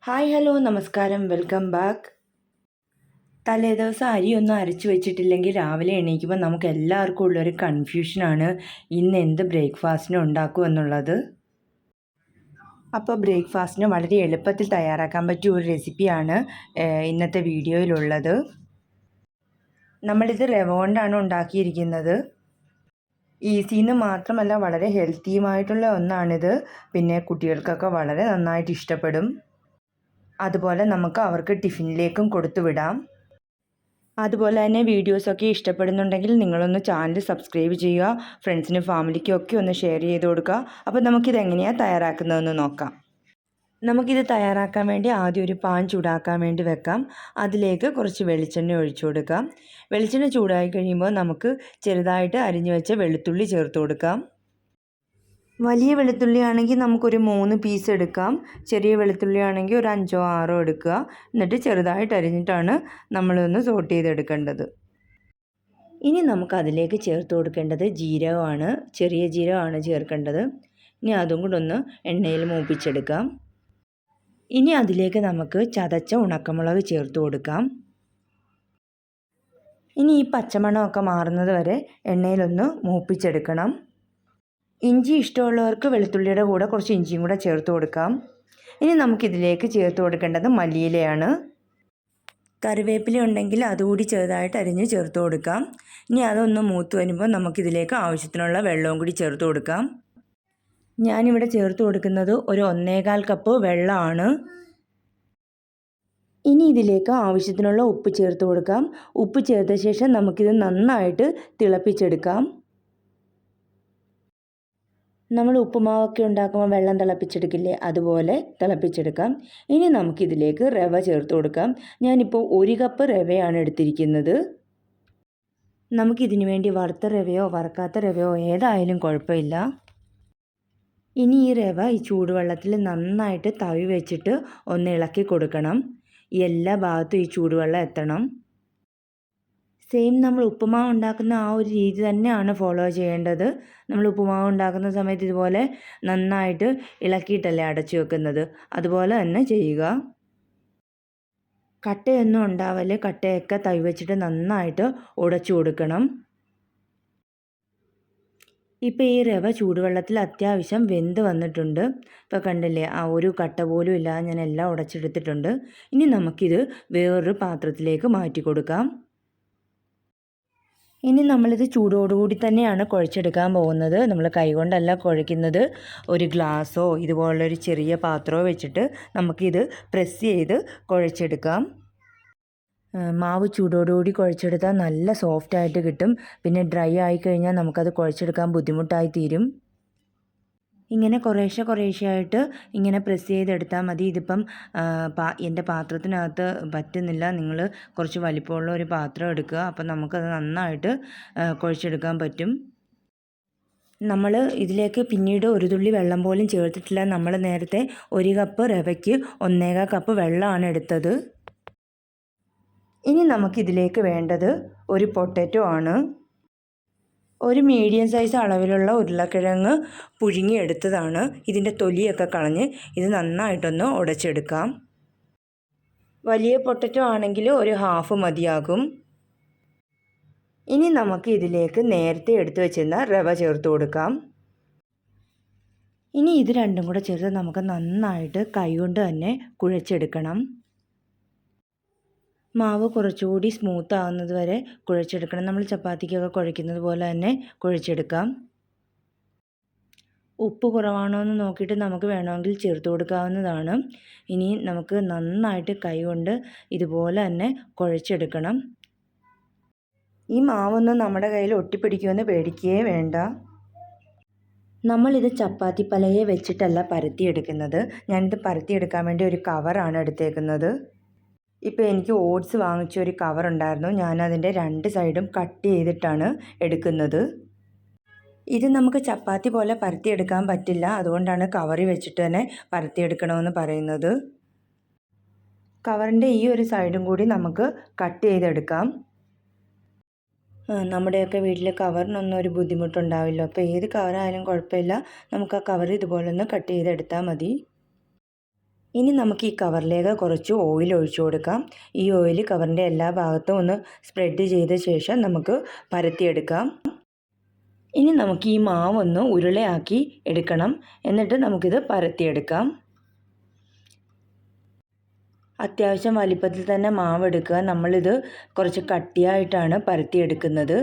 Hi hello നമസ്കാരം welcome back. തലേദിവസം അരിയൊന്നും അരച്ച് വെച്ചിട്ടില്ലെങ്കിൽ രാവിലെ എണീക്കുമ്പോൾ നമുക്ക് എല്ലാവർക്കും ഉള്ളൊരു കൺഫ്യൂഷനാണ് ഇന്ന് എന്ത് ബ്രേക്ക്ഫാസ്റ്റിന് ഉണ്ടാക്കുമെന്നുള്ളത്. അപ്പോൾ ബ്രേക്ക്ഫാസ്റ്റിന് വളരെ എളുപ്പത്തിൽ തയ്യാറാക്കാൻ പറ്റിയ ഒരു റെസിപ്പിയാണ് ഇന്നത്തെ വീഡിയോയിലുള്ളത്. നമ്മളിത് റവ കൊണ്ടാണ് ഉണ്ടാക്കിയിരിക്കുന്നത്. ഈസിന്ന് മാത്രമല്ല വളരെ ഹെൽത്തിയുമായിട്ടുള്ള ഒന്നാണിത്. പിന്നെ കുട്ടികൾക്കൊക്കെ വളരെ നന്നായിട്ട് ഇഷ്ടപ്പെടും. അതുപോലെ നമുക്ക് അവർക്ക് ടിഫിനിലേക്കും കൊടുത്തു വിടാം. അതുപോലെ തന്നെ വീഡിയോസൊക്കെ ഇഷ്ടപ്പെടുന്നുണ്ടെങ്കിൽ നിങ്ങളൊന്ന് ചാനൽ സബ്സ്ക്രൈബ് ചെയ്യുക, ഫ്രണ്ട്സിനും ഫാമിലിക്കും ഒക്കെ ഒന്ന് ഷെയർ ചെയ്ത് കൊടുക്കുക. അപ്പോൾ നമുക്കിത് എങ്ങനെയാണ് തയ്യാറാക്കുന്നതെന്ന് നോക്കാം. നമുക്കിത് തയ്യാറാക്കാൻ വേണ്ടി ആദ്യം ഒരു പാൻ ചൂടാക്കാൻ വേണ്ടി വെക്കാം. അതിലേക്ക് കുറച്ച് വെളിച്ചെണ്ണ ഒഴിച്ചു കൊടുക്കാം. വെളിച്ചെണ്ണ ചൂടായി കഴിയുമ്പോൾ നമുക്ക് ചെറുതായിട്ട് അരിഞ്ഞു വെച്ച വെളുത്തുള്ളി ചേർത്ത് കൊടുക്കാം. വലിയ വെളുത്തുള്ളി ആണെങ്കിൽ നമുക്കൊരു 3 പീസ് എടുക്കാം. ചെറിയ വെളുത്തുള്ളി ആണെങ്കിൽ ഒരു 5ഓ 6ഓ എടുക്കുക. എന്നിട്ട് ചെറുതായിട്ട് അരിഞ്ഞിട്ടാണ് നമ്മളിതൊന്ന് സോട്ട് ചെയ്തെടുക്കേണ്ടത്. ഇനി നമുക്കതിലേക്ക് ചേർത്ത് കൊടുക്കേണ്ടത് ജീരകമാണ്. ചെറിയ ജീരകമാണ് ചേർക്കേണ്ടത്. ഇനി അതും കൂടെ ഒന്ന് എണ്ണയിൽ മൂപ്പിച്ചെടുക്കാം. ഇനി അതിലേക്ക് നമുക്ക് ചതച്ച ഉണക്കമുളക് ചേർത്ത് കൊടുക്കാം. ഇനി ഈ പച്ചമണമൊക്കെ മാറുന്നത് വരെ എണ്ണയിലൊന്ന് മൂപ്പിച്ചെടുക്കണം. ഇഞ്ചി ഇഷ്ടമുള്ളവർക്ക് വെളുത്തുള്ളിയുടെ കൂടെ കുറച്ച് ഇഞ്ചിയും കൂടെ ചേർത്ത് കൊടുക്കാം. ഇനി നമുക്കിതിലേക്ക് ചേർത്ത് കൊടുക്കേണ്ടത് മല്ലിയിലയാണ്. കറിവേപ്പില ഉണ്ടെങ്കിൽ അതുകൂടി ചെറുതായിട്ട് അരിഞ്ഞ് ചേർത്ത് കൊടുക്കാം. ഇനി അതൊന്ന് മൂത്ത് വരുമ്പോൾ നമുക്കിതിലേക്ക് ആവശ്യത്തിനുള്ള വെള്ളവും കൂടി ചേർത്ത് കൊടുക്കാം. ഞാനിവിടെ ചേർത്ത് കൊടുക്കുന്നത് ഒരു 1.25 കപ്പ് വെള്ളമാണ്. ഇനി ഇതിലേക്ക് ആവശ്യത്തിനുള്ള ഉപ്പ് ചേർത്ത് കൊടുക്കാം. ഉപ്പ് ചേർത്ത ശേഷം നമുക്കിത് നന്നായിട്ട് തിളപ്പിച്ചെടുക്കാം. നമ്മൾ ഉപ്പുമാവൊക്കെ ഉണ്ടാക്കുമ്പോൾ വെള്ളം തിളപ്പിച്ചെടുക്കില്ലേ, അതുപോലെ തിളപ്പിച്ചെടുക്കാം. ഇനി നമുക്കിതിലേക്ക് റവ ചേർത്ത് കൊടുക്കാം. ഞാനിപ്പോൾ 1 കപ്പ് റവയാണ് എടുത്തിരിക്കുന്നത്. നമുക്കിതിനു വേണ്ടി വറുത്ത റവയോ വറുക്കാത്ത റവയോ ഏതായാലും കുഴപ്പമില്ല. ഇനി ഈ റവ ഈ ചൂടുവെള്ളത്തിൽ നന്നായിട്ട് തവി വെച്ചിട്ട് ഒന്ന് ഇളക്കി കൊടുക്കണം. എല്ലാ ഭാഗത്തും ഈ ചൂടുവെള്ളം എത്തണം. സെയിം നമ്മൾ ഉപ്പുമാവ് ഉണ്ടാക്കുന്ന ആ ഒരു രീതി തന്നെയാണ് ഫോളോ ചെയ്യേണ്ടത്. നമ്മൾ ഉപ്പുമാവ് ഉണ്ടാക്കുന്ന സമയത്ത് ഇതുപോലെ നന്നായിട്ട് ഇളക്കിയിട്ടല്ലേ അടച്ചു വെക്കുന്നത്, അതുപോലെ തന്നെ ചെയ്യുക. കട്ടയൊന്നും ഉണ്ടാവല്, കട്ടയൊക്കെ തവി വെച്ചിട്ട് നന്നായിട്ട് ഉടച്ചു കൊടുക്കണം. ഇപ്പോൾ ഈ റവ ചൂടുവെള്ളത്തിൽ അത്യാവശ്യം വെന്ത് വന്നിട്ടുണ്ട്. ഇപ്പോൾ കണ്ടില്ലേ, ആ ഒരു കട്ട പോലും ഇല്ലാതെ ഞാൻ എല്ലാം ഉടച്ചെടുത്തിട്ടുണ്ട്. ഇനി നമുക്കിത് വേറൊരു പാത്രത്തിലേക്ക് മാറ്റി കൊടുക്കാം. ഇനി നമ്മളിത് ചൂടോടുകൂടി തന്നെയാണ് കുഴച്ചെടുക്കാൻ പോകുന്നത്. നമ്മൾ കൈകൊണ്ടല്ല കുഴയ്ക്കുന്നത്. ഒരു ഗ്ലാസ്സോ ഇതുപോലൊരു ചെറിയ പാത്രമോ വെച്ചിട്ട് നമുക്കിത് പ്രസ് ചെയ്ത് കുഴച്ചെടുക്കാം. മാവ് ചൂടോടുകൂടി കുഴച്ചെടുത്താൽ നല്ല സോഫ്റ്റായിട്ട് കിട്ടും. പിന്നെ ഡ്രൈ ആയിക്കഴിഞ്ഞാൽ നമുക്കത് കുഴച്ചെടുക്കാൻ ബുദ്ധിമുട്ടായി തീരും. ഇങ്ങനെ കുറേശ്ശെയായിട്ട് ഇങ്ങനെ പ്രസ് ചെയ്തെടുത്താൽ മതി. ഇതിപ്പം എൻ്റെ പാത്രത്തിനകത്ത് പറ്റുന്നില്ല. നിങ്ങൾ കുറച്ച് വലിപ്പമുള്ള ഒരു പാത്രം എടുക്കുക. അപ്പം നമുക്കത് നന്നായിട്ട് കുഴച്ചെടുക്കാൻ പറ്റും. നമ്മൾ ഇതിലേക്ക് പിന്നീട് ഒരു തുള്ളി വെള്ളം പോലും ചേർത്തിട്ടില്ല. നമ്മൾ നേരത്തെ 1 കപ്പ് റവയ്ക്ക് 1.25 കപ്പ് വെള്ളമാണ് എടുത്തത്. ഇനി നമുക്കിതിലേക്ക് വേണ്ടത് ഒരു പൊട്ടാറ്റോ ആണ്. ഒരു മീഡിയം സൈസ് അളവിലുള്ള ഉരുളക്കിഴങ്ങ് പുഴുങ്ങിയെടുത്തതാണ്. ഇതിൻ്റെ തൊലിയൊക്കെ കളഞ്ഞ് ഇത് നന്നായിട്ടൊന്ന് ഉടച്ചെടുക്കാം. വലിയ പൊട്ടറ്റോ ആണെങ്കിൽ ഒരു ഹാഫ് മതിയാകും. ഇനി നമുക്ക് ഇതിലേക്ക് നേരത്തെ എടുത്തു വെച്ചിരുന്ന റവ ചേർത്ത് കൊടുക്കാം. ഇനി ഇത് രണ്ടും കൂടെ ചേർത്ത് നമുക്ക് നന്നായിട്ട് കൈകൊണ്ട് തന്നെ കുഴച്ചെടുക്കണം. മാവ് കുറച്ചുകൂടി സ്മൂത്ത് ആവുന്നത് വരെ കുഴച്ചെടുക്കണം. നമ്മൾ ചപ്പാത്തിക്കൊക്കെ കുഴയ്ക്കുന്നത് പോലെ തന്നെ കുഴച്ചെടുക്കാം. ഉപ്പ് കുറവാണോ എന്ന് നോക്കിയിട്ട് നമുക്ക് വേണമെങ്കിൽ ചേർത്ത് കൊടുക്കാവുന്നതാണ്. ഇനി നമുക്ക് നന്നായിട്ട് കൈകൊണ്ട് ഇതുപോലെ തന്നെ കുഴച്ചെടുക്കണം. ഈ മാവൊന്നും നമ്മുടെ കയ്യിൽ ഒട്ടിപ്പിടിക്കുമെന്ന് പേടിക്കുകയേ വേണ്ട. നമ്മളിത് ചപ്പാത്തി പലയെ വെച്ചിട്ടല്ല പരത്തിയെടുക്കുന്നത്. ഞാനിത് പരത്തിയെടുക്കാൻ വേണ്ടി ഒരു കവറാണ് എടുത്തേക്കുന്നത്. ഇപ്പോൾ എനിക്ക് ഓട്സ് വാങ്ങിച്ച ഒരു കവറുണ്ടായിരുന്നു. ഞാനതിൻ്റെ 2 സൈഡും കട്ട് ചെയ്തിട്ടാണ് എടുക്കുന്നത്. ഇത് നമുക്ക് ചപ്പാത്തി പോലെ പരത്തിയെടുക്കാൻ പറ്റില്ല. അതുകൊണ്ടാണ് കവറിൽ വെച്ചിട്ട് തന്നെ പരത്തിയെടുക്കണമെന്ന് പറയുന്നത്. കവറിൻ്റെ ഈ ഒരു സൈഡും കൂടി നമുക്ക് കട്ട് ചെയ്തെടുക്കാം. നമ്മുടെയൊക്കെ വീട്ടിൽ കവറിനൊന്നും ഒരു ബുദ്ധിമുട്ടുണ്ടാവില്ല. അപ്പോൾ ഏത് കവറായാലും കുഴപ്പമില്ല. നമുക്ക് ആ കവർ ഇതുപോലെ ഒന്ന് കട്ട് ചെയ്തെടുത്താൽ മതി. ഇനി നമുക്ക് ഈ കവറിലേക്ക് കുറച്ച് ഓയിൽ ഒഴിച്ചു കൊടുക്കാം. ഈ ഓയിൽ കവറിൻ്റെ എല്ലാ ഭാഗത്തും ഒന്ന് സ്പ്രെഡ് ചെയ്ത ശേഷം നമുക്ക് പരത്തിയെടുക്കാം. ഇനി നമുക്ക് ഈ മാവൊന്ന് ഉരുളയാക്കി എടുക്കണം. എന്നിട്ട് നമുക്കിത് പരത്തിയെടുക്കാം. അത്യാവശ്യം വലിപ്പത്തിൽ തന്നെ മാവ് എടുക്കുക. നമ്മളിത് കുറച്ച് കട്ടിയായിട്ടാണ് പരത്തിയെടുക്കുന്നത്.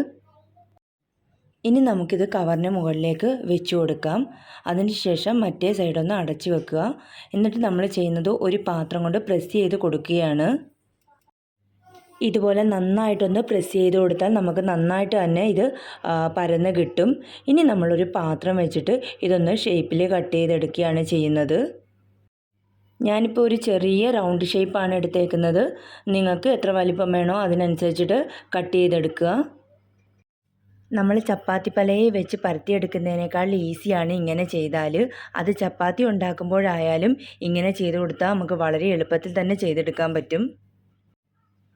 ഇനി നമുക്കിത് കവറിന് മുകളിലേക്ക് വെച്ച് കൊടുക്കാം. അതിനുശേഷം മറ്റേ സൈഡൊന്ന് അടച്ചു വെക്കുക. എന്നിട്ട് നമ്മൾ ചെയ്യുന്നത് ഒരു പാത്രം കൊണ്ട് പ്രസ് ചെയ്ത് കൊടുക്കുകയാണ്. ഇതുപോലെ നന്നായിട്ടൊന്ന് പ്രസ് ചെയ്ത് കൊടുത്താൽ നമുക്ക് നന്നായിട്ട് തന്നെ ഇത് പരന്ന് കിട്ടും. ഇനി നമ്മളൊരു പാത്രം വെച്ചിട്ട് ഇതൊന്ന് ഷേപ്പിൽ കട്ട് ചെയ്തെടുക്കുകയാണ് ചെയ്യുന്നത്. ഞാനിപ്പോൾ ഒരു ചെറിയ റൗണ്ട് ഷേപ്പാണ് എടുത്തേക്കുന്നത്. നിങ്ങൾക്ക് എത്ര വലിപ്പം വേണോ അതിനനുസരിച്ചിട്ട് കട്ട് ചെയ്തെടുക്കുക. നമ്മൾ ചപ്പാത്തി പലയെ വെച്ച് പരത്തിയെടുക്കുന്നതിനേക്കാൾ ഈസിയാണ് ഇങ്ങനെ ചെയ്താൽ. അത് ചപ്പാത്തി ഉണ്ടാക്കുമ്പോഴായാലും ഇങ്ങനെ ചെയ്ത് കൊടുത്താൽ നമുക്ക് വളരെ എളുപ്പത്തിൽ തന്നെ ചെയ്തെടുക്കാൻ പറ്റും.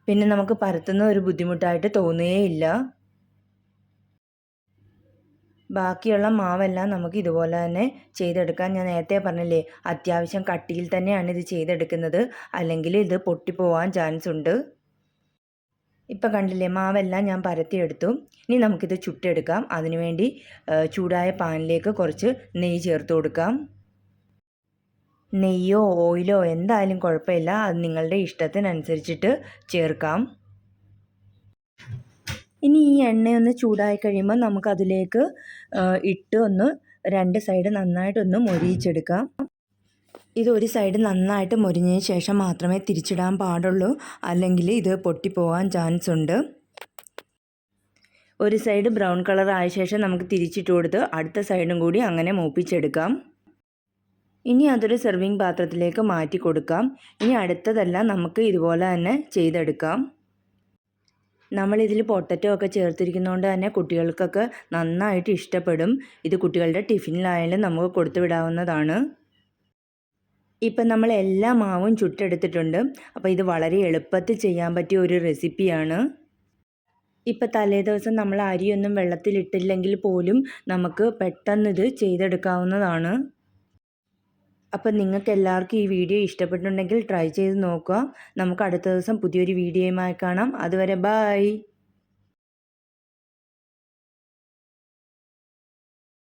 പിന്നെ നമുക്ക് പരത്തുന്ന ഒരു ബുദ്ധിമുട്ടായിട്ട് തോന്നുകയില്ല. ബാക്കിയുള്ള മാവെല്ലാം നമുക്ക് ഇതുപോലെ തന്നെ ചെയ്തെടുക്കാം. ഞാൻ നേരത്തെ പറഞ്ഞില്ലേ, അത്യാവശ്യം കട്ടിയിൽ തന്നെയാണ് ഇത് ചെയ്തെടുക്കുന്നത്, അല്ലെങ്കിൽ ഇത് പൊട്ടിപ്പോവാൻ ചാൻസ് ഉണ്ട്. ഇപ്പം കണ്ടില്ലേ, മാവെല്ലാം ഞാൻ പരത്തിയെടുത്തു. ഇനി നമുക്കിത് ചുട്ടെടുക്കാം. അതിനുവേണ്ടി ചൂടായ പാനിലേക്ക് കുറച്ച് നെയ്യ് ചേർത്ത് കൊടുക്കാം. നെയ്യോ ഓയിലോ എന്തായാലും കുഴപ്പമില്ല, അത് നിങ്ങളുടെ ഇഷ്ടത്തിനനുസരിച്ചിട്ട് ചേർക്കാം. ഇനി ഈ എണ്ണയൊന്ന് ചൂടായി കഴിയുമ്പോൾ നമുക്കതിലേക്ക് ഇട്ട് ഒന്ന് രണ്ട് സൈഡ് നന്നായിട്ടൊന്ന് മൊരിയിച്ചെടുക്കാം. ഇത് ഒരു സൈഡ് നന്നായിട്ട് മൊരിഞ്ഞതിന് ശേഷം മാത്രമേ തിരിച്ചിടാൻ പാടുള്ളൂ, അല്ലെങ്കിൽ ഇത് പൊട്ടിപ്പോകാൻ ചാൻസ് ഉണ്ട്. ഒരു സൈഡ് ബ്രൗൺ കളർ ആയ ശേഷം നമുക്ക് തിരിച്ചിട്ട് കൊടുത്ത് അടുത്ത സൈഡും കൂടി അങ്ങനെ മൂപ്പിച്ചെടുക്കാം. ഇനി അതൊരു സെർവിങ് പാത്രത്തിലേക്ക് മാറ്റി കൊടുക്കാം. ഇനി അടുത്തതെല്ലാം നമുക്ക് ഇതുപോലെ തന്നെ ചെയ്തെടുക്കാം. നമ്മളിതിൽ പൊട്ടറ്റോ ഒക്കെ ചേർത്തിരിക്കുന്നതുകൊണ്ട് തന്നെ കുട്ടികൾക്കൊക്കെ നന്നായിട്ട് ഇഷ്ടപ്പെടും. ഇത് കുട്ടികളുടെ ടിഫിനിലായാലും നമുക്ക് കൊടുത്തു വിടാവുന്നതാണ്. ഇപ്പം നമ്മൾ എല്ലാ മാവും ചുട്ടെടുത്തിട്ടുണ്ട്. അപ്പോൾ ഇത് വളരെ എളുപ്പത്തിൽ ചെയ്യാൻ പറ്റിയ ഒരു റെസിപ്പിയാണ്. ഇപ്പം തലേദിവസം നമ്മൾ അരിയൊന്നും വെള്ളത്തിലിട്ടില്ലെങ്കിൽ പോലും നമുക്ക് പെട്ടെന്ന് ഇത് ചെയ്തെടുക്കാവുന്നതാണ്. അപ്പം നിങ്ങൾക്ക് എല്ലാവർക്കും ഈ വീഡിയോ ഇഷ്ടപ്പെട്ടിട്ടുണ്ടെങ്കിൽ ട്രൈ ചെയ്ത് നോക്കുക. നമുക്ക് അടുത്ത ദിവസം പുതിയൊരു വീഡിയോയുമായി കാണാം. അതുവരെ ബൈ.